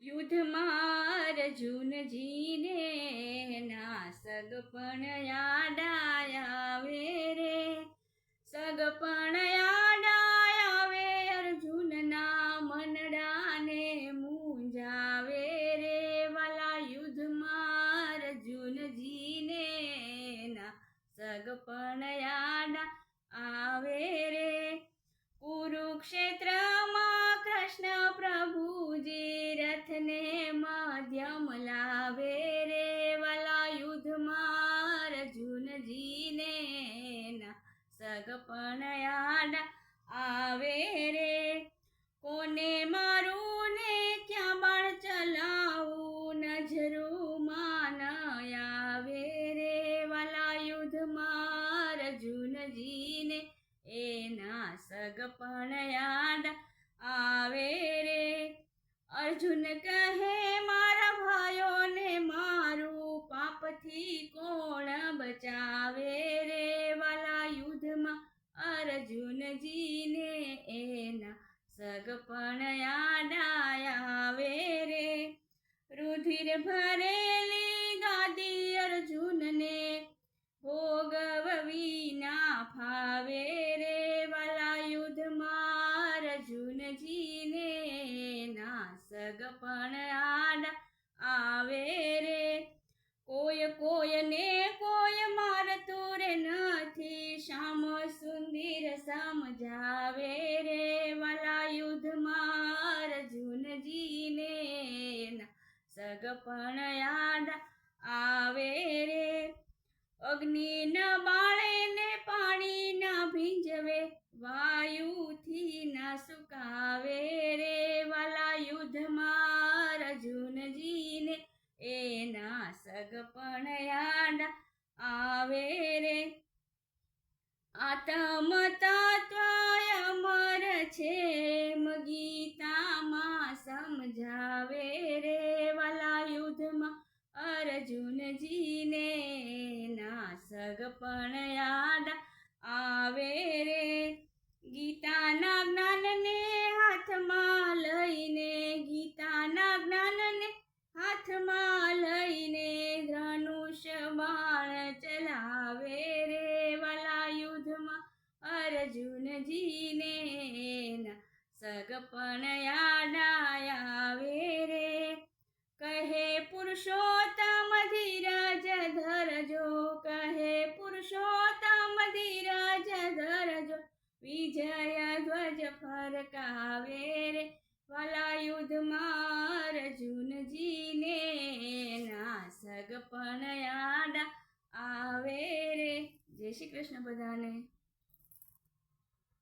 યુદ્ધમાં અર્જુનજીને ના સગપણ યાદ આવે રે, સગપણ યાદ આવે અર્જુનના મનડાને મૂંઝાવે રે, વાલા યુદ્ધમાં અર્જુનજીને ના સગપણ યાદ આવે રે. કુરુક્ષેત્રમાં કૃષ્ણ પ્રભુજી રથને મધ્યમ લાવે રે, વાલા યુદ્ધમાં અર્જુનજીને ના સગપણ યાદ આવે રે. કોને મારું ને ક્યાં બાણ ચલાવું નજરોમાં ન આવે રે, વાલા યુદ્ધમાં અર્જુનજીને એના સગપણ યાદ આવે રે. અર્જુન કહે મારા ભાઈઓને મારું પાપથી કોણ બચાવે રે, વાલા યુદ્ધમાં અર્જુનજીને એના સગપણ યાદ આવે રે. રુધિર ભરેલી ગાદી અર્જુનને ભોગવવી ના ફાવે રે, વાલા યુદ્ધમાં અર્જુનજીને ના સગપણ યાદ આવે રે. કોઈને કોઈ મારતું રે નથી, શ્યામ સુંદર સમજાવે રે, વાલા યુદ્ધમાં અર્જુનજીને ના સગપણ યાદ આવે રે. અગ્નિના બાળે ને પાણી ના ભીંજવે, વાયુથી ના સુકાવે રે, વાલા યુદ્ધમાં અર્જુનજીને એના સગપણ યાદ આવે રે. આત્મ તત્વ અમર છે ગીતામાં સમજાવે રે, વાલા યુદ્ધમાં અર્જુનજીને ના સગપણ યાદ આવે રે. ગીતાના જ્ઞાનને હાથમાં લઈને, ગીતાના જ્ઞાનને હાથમાં લઈને ધનુષ્ય બાણ ચલાવે રે, વાલા યુદ્ધમાં અર્જુનજીને ના સગપણ યાદ આવે રે. કહે પુરુષોત્તમ ધીરજ ધરજો, કહે પુરુષોત્તમ ધીરજ ધરજો, વિજય ધ્વજ ફરકાવે રે, વાલા યુદ્ધમાં અર્જુનજીને ના સગપણ યાદ આવે રે. જય શ્રી કૃષ્ણ બધાને.